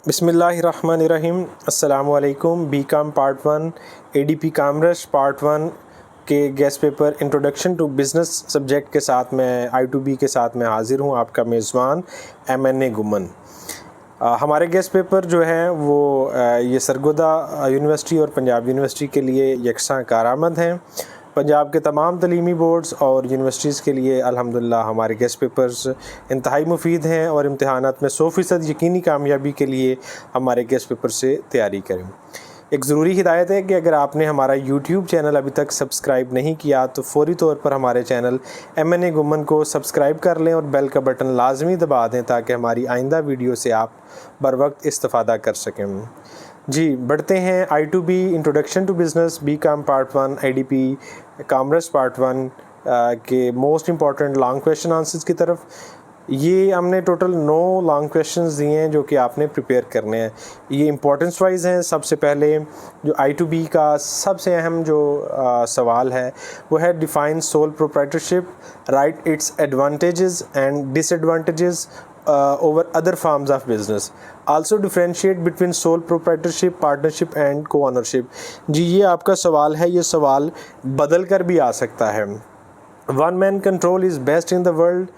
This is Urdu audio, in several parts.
بسم اللہ الرحمن الرحیم. السلام علیکم. B Com part 1 A D P commerce part 1 کے guess paper introduction to business subject کے ساتھ میں I2B کے ساتھ میں حاضر ہوں، آپ کا میزبان MNA گمن. ہمارے گیسٹ پیپر جو ہیں وہ یہ سرگودا یونیورسٹی اور پنجاب یونیورسٹی کے لیے یکساں کارآمد ہیں. پنجاب کے تمام تعلیمی بورڈز اور یونیورسٹیز کے لیے الحمدللہ ہمارے گیسٹ پیپرز انتہائی مفید ہیں، اور امتحانات میں 100% یقینی کامیابی کے لیے ہمارے گیسٹ پیپر سے تیاری کریں. ایک ضروری ہدایت ہے کہ اگر آپ نے ہمارا یوٹیوب چینل ابھی تک سبسکرائب نہیں کیا تو فوری طور پر ہمارے چینل MNA گمن کو سبسکرائب کر لیں اور بیل کا بٹن لازمی دبا دیں تاکہ ہماری آئندہ ویڈیو سے آپ بر وقت استفادہ کر سکیں. جی بڑھتے ہیں I2B introduction to business B Com part 1 IDP commerce part 1 کے most important long question answers کی طرف. یہ ہم نے ٹوٹل 9 لانگ کویشچنز دیے ہیں جو کہ آپ نے پریپیئر کرنے ہیں. یہ امپورٹنس وائز ہیں. سب سے پہلے جو I2B کا سب سے اہم جو سوال ہے وہ ہے define sole proprietorship, write its advantages and disadvantages over other forms of business. Also differentiate between sole proprietorship, partnership and co-ownership. جی یہ آپ کا سوال ہے. یہ سوال بدل کر بھی آ سکتا ہے. One man control is best in the world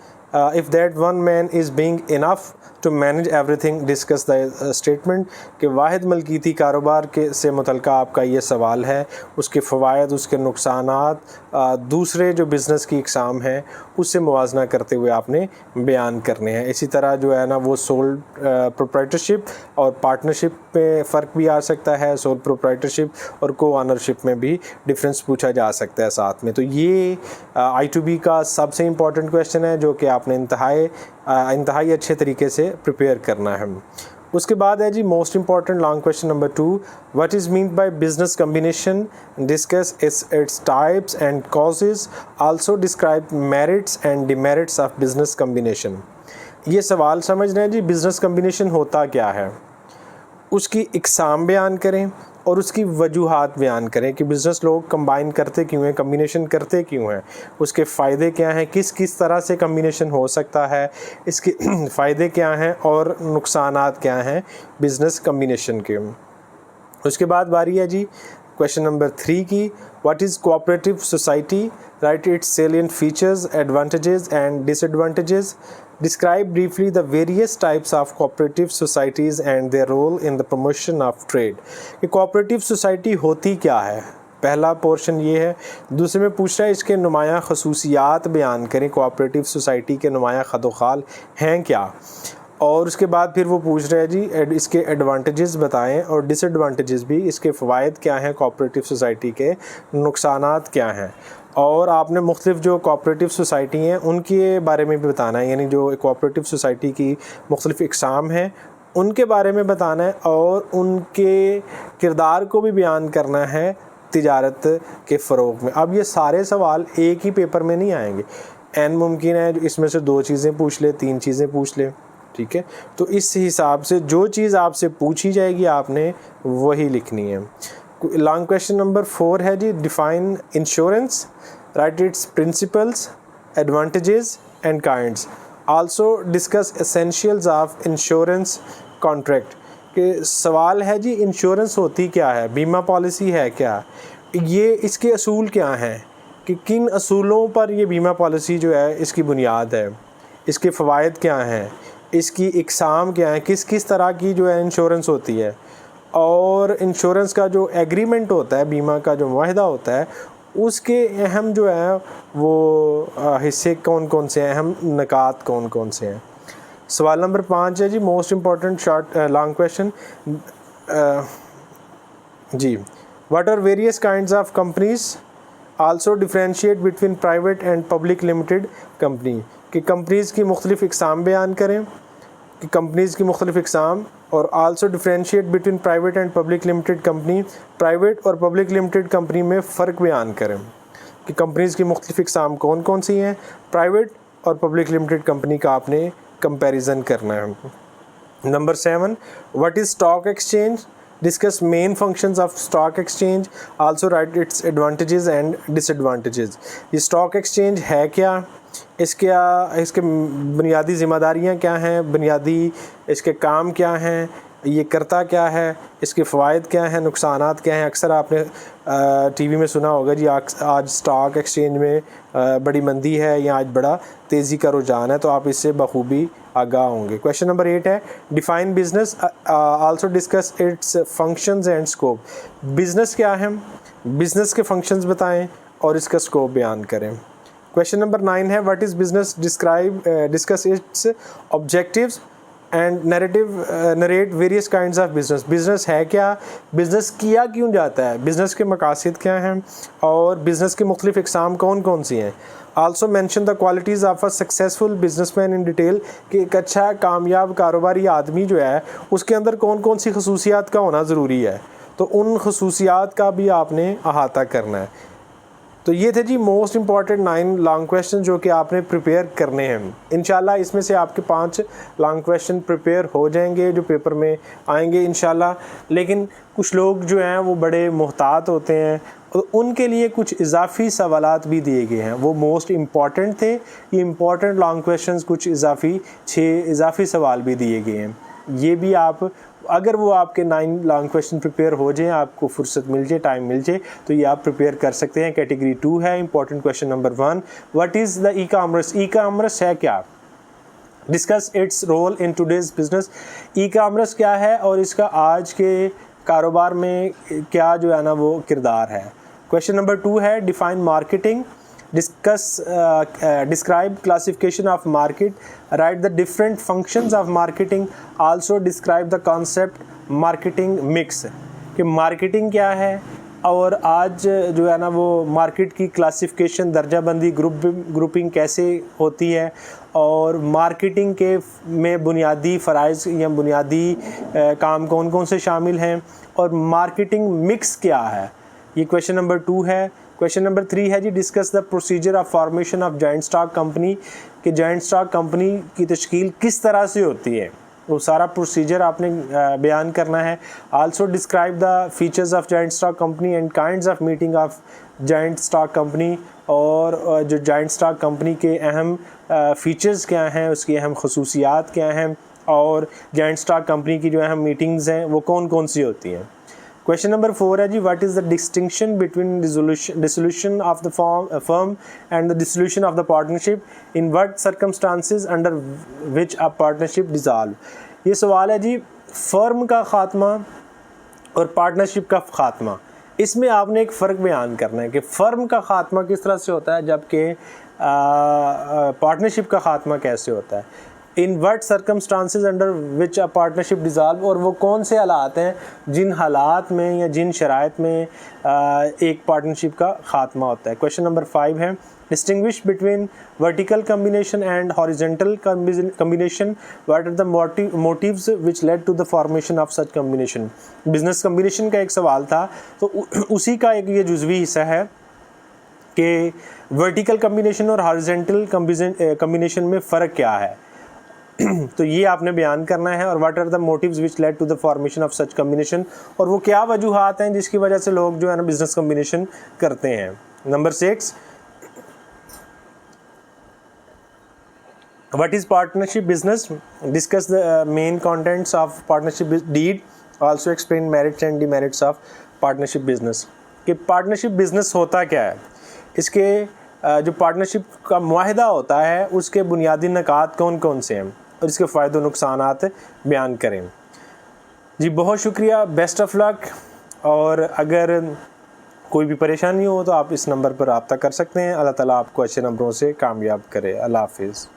if that one man is being enough to manage everything. Discuss the statement. کہ واحد ملکیتی کاروبار کے سے متعلقہ آپ کا یہ سوال ہے، اس کے فوائد، اس کے نقصانات دوسرے جو بزنس کی اقسام ہیں اس سے موازنہ کرتے ہوئے آپ نے بیان کرنے ہیں. اسی طرح جو ہے نا وہ سول پروپرائٹرشپ اور پارٹنرشپ میں فرق بھی آ سکتا ہے. سول پروپرائٹرشپ اور کو آنرشپ میں بھی ڈفرینس پوچھا جا سکتا ہے ساتھ میں. تو یہ I2B کا سب سے امپورٹنٹ کویشچن ہے جو کہ آپ نے انتہائی اچھے طریقے سے پریپیئر کرنا ہے. اس کے بعد ہے جی most important long question number 2. What is meant by business combination? Discuss its types and causes. Also describe merits and demerits of business combination. یہ سوال سمجھ رہے ہیں جی بزنس کمبینیشن ہوتا کیا ہے، اس کی اقسام بیان کریں اور اس کی وجوہات بیان کریں کہ بزنس لوگ کمبائن کرتے کیوں ہیں، کمبینیشن کرتے کیوں ہیں، اس کے فائدے کیا ہیں، کس طرح سے کمبینیشن ہو سکتا ہے، اس کے فائدے کیا ہیں اور نقصانات کیا ہیں بزنس کمبینیشن کے. اس کے بعد باری ہے جی کویشچن نمبر 3 کی. What is cooperative society? Write its salient features, advantages and disadvantages. Describe briefly the various types of cooperative societies and their role in the promotion of trade. کہ cooperative society ہوتی کیا ہے، پہلا پورشن یہ ہے. دوسرے میں پوچھ رہا ہے اس کے نمایاں خصوصیات بیان کریں. کوآپریٹو سوسائٹی کے نمایاں خد و خال ہیں کیا؟ اور اس کے بعد پھر وہ پوچھ رہے ہیں جی اس کے ایڈوانٹیجز بتائیں اور ڈس ایڈوانٹیجز بھی، اس کے فوائد کیا ہیں، کوآپریٹو سوسائٹی کے نقصانات کیا ہیں. اور آپ نے مختلف جو کوآپریٹو سوسائٹی ہیں ان کے بارے میں بھی بتانا ہے، یعنی جو کوآپریٹو سوسائٹی کی مختلف اقسام ہیں ان کے بارے میں بتانا ہے اور ان کے کردار کو بھی بیان کرنا ہے تجارت کے فروغ میں. اب یہ سارے سوال ایک ہی پیپر میں نہیں آئیں گے، ممکن ہے اس میں سے 2 چیزیں پوچھ لے، 3 چیزیں پوچھ لے، ٹھیک ہے. تو اس حساب سے جو چیز آپ سے پوچھی جائے گی آپ نے وہی لکھنی ہے. لانگ کویشچن نمبر 4 ہے جی define insurance. Write its principles, advantages and kinds. Also discuss essentials of insurance contract. کہ سوال ہے جی انشورنس ہوتی کیا ہے، بیمہ پالیسی ہے کیا، یہ اس کے اصول کیا ہیں، کہ کن اصولوں پر یہ بیمہ پالیسی جو ہے اس کی بنیاد ہے، اس کے فوائد کیا ہیں، اس کی اقسام کیا ہیں، کس طرح کی جو ہے انشورنس ہوتی ہے، اور انشورنس کا جو ایگریمنٹ ہوتا ہے، بیمہ کا جو معاہدہ ہوتا ہے اس کے اہم جو ہے وہ حصے کون سے ہیں، اہم نکات کون سے ہیں. سوال نمبر 5 ہے جی most important short long question. جی what are various kinds of companies? Also differentiate between private and public limited company. کہ کمپنیز کی مختلف اقسام بیان کریں، کہ کمپنیز کی مختلف اقسام، اور also differentiate between private and public limited company. Private اور پبلک لمیٹڈ کمپنی میں فرق بیان کریں کہ کمپنیز کی مختلف اقسام کون سی ہیں، پرائیویٹ اور پبلک لمیٹڈ کمپنی کا آپ نے کمپیریزن کرنا ہے. Number 7 what is stock exchange? Discuss main functions of stock exchange. Also write its advantages and disadvantages. یہ اسٹاک ایکسچینج ہے کیا، اس کے بنیادی ذمہ داریاں کیا ہیں، بنیادی اس کے کام کیا ہیں، یہ کرتا کیا ہے, اس کے فوائد کیا ہیں, نقصانات کیا ہیں. اکثر آپ نے ٹی وی میں سنا ہوگا جی آج اسٹاک ایکسچینج میں بڑی مندی ہے یا آج بڑا تیزی کا رجحان ہے, تو آپ اس سے بخوبی آگاہ ہوں گے. کویشچن نمبر 8 ہے define business, also discuss its functions and scope. Business کیا ہے, بزنس کے فنکشنز بتائیں اور اس کا اسکوپ بیان کریں. کویشچن نمبر 9 ہے what is business, discuss its objectives and narrate various kinds of business. Business ہے کیا, بزنس کیا کیوں جاتا ہے, بزنس کے مقاصد کیا ہیں, اور بزنس کی مختلف اقسام کون کون سی ہیں. Also mention the qualities of a successful business man in detail, کہ ایک اچھا کامیاب کاروباری آدمی جو ہے اس کے اندر کون کون سی خصوصیات کا ہونا ضروری ہے, تو ان خصوصیات کا بھی آپ نے احاطہ کرنا ہے. تو یہ تھے جی موسٹ امپورٹنٹ 9 لانگ کویشچن جو کہ آپ نے پریپیئر کرنے ہیں. انشاءاللہ اس میں سے آپ کے 5 لانگ کویشچن پریپیئر ہو جائیں گے جو پیپر میں آئیں گے انشاءاللہ. لیکن کچھ لوگ جو ہیں وہ بڑے محتاط ہوتے ہیں, ان کے لیے کچھ اضافی سوالات بھی دیے گئے ہیں, وہ موسٹ امپورٹنٹ تھے. یہ امپورٹنٹ لانگ کویشچنز کچھ اضافی 6 اضافی سوال بھی دیے گئے ہیں. یہ بھی آپ اگر وہ آپ کے 9 لانگ کویشچن پریپیئر ہو جائیں, آپ کو فرصت مل جائے, ٹائم مل جائے, تو یہ آپ پریپیئر کر سکتے ہیں. کیٹیگری 2 ہے. Important question number 1 what is the e commerce, e commerce ہے کیا, discuss its role in today's business. E commerce کیا ہے اور اس کا آج کے کاروبار میں کیا جو ہے نا وہ کردار ہے. کویشچن نمبر 2 ہے define marketing, describe classification of market, write the different functions of marketing, also describe the concept marketing mix, کہ مارکیٹنگ کیا ہے اور آج جو ہے نا وہ مارکیٹ کی کلاسیفیکیشن درجہ بندی گروپنگ کیسے ہوتی ہے, اور مارکیٹنگ کے میں بنیادی فرائض یا بنیادی کام کون کون سے شامل ہیں, اور مارکیٹنگ مکس کیا ہے. یہ کویشچن نمبر 2 ہے. کویشچن نمبر 3 ہے جی discuss the procedure of formation of joint stock company, کہ جوائنٹ اسٹاک کمپنی کی تشکیل کس طرح سے ہوتی ہے, وہ سارا پروسیجر آپ نے بیان کرنا ہے. Also describe the features of joint stock company and kinds of meeting of joint stock company, اور جو جوائنٹ اسٹاک کمپنی کے اہم فیچرز کیا ہیں, اس کی اہم خصوصیات کیا ہیں, اور جوائنٹ اسٹاک کمپنی کی جو اہم میٹنگز ہیں وہ کون کون سی ہوتی ہیں. کویشچن نمبر 4 ہے جی what is the distinction between dissolution of the firm and the dissolution of the partnership, in what circumstances under which a partnership dissolve. یہ سوال ہے جی فرم کا خاتمہ اور پارٹنرشپ کا خاتمہ, اس میں آپ نے ایک فرق بیان کرنا ہے کہ فرم کا خاتمہ کس طرح سے ہوتا ہے جبکہ پارٹنرشپ کا خاتمہ کیسے ہوتا ہے. ان what circumstances under which a partnership dissolve, اور وہ کون سے حالات ہیں جن حالات میں یا جن شرائط میں ایک پارٹنرشپ کا خاتمہ ہوتا ہے. کویشچن نمبر 5 ہے distinguish between vertical combination and horizontal combination, what are the motives which lead to the formation of such combination. Business combination کا ایک سوال تھا, تو اسی کا ایک یہ جزوی حصہ ہے کہ ورٹیکل کمبینیشن اور ہاریزونٹل کمبینیشن میں فرق کیا ہے. تو یہ آپ نے بیان کرنا ہے, اور what are the motives which lead to the formation of such combination, اور وہ کیا وجوہات ہیں جس کی وجہ سے لوگ جو ہے نا بزنس کمبینیشن کرتے ہیں. Number 6 what is partnership business, discuss the main contents of partnership deed, also explain merits and demerits of partnership business. کہ پارٹنرشپ بزنس ہوتا کیا ہے, اس کے جو پارٹنرشپ کا معاہدہ ہوتا ہے اس کے بنیادی نکات کون کون سے ہیں, اور اس کے فائدے و نقصانات بیان کریں. جی بہت شکریہ, بیسٹ آف لک, اور اگر کوئی بھی پریشانی ہو تو آپ اس نمبر پر رابطہ کر سکتے ہیں. اللہ تعالیٰ آپ کو اچھے نمبروں سے کامیاب کرے. اللہ حافظ.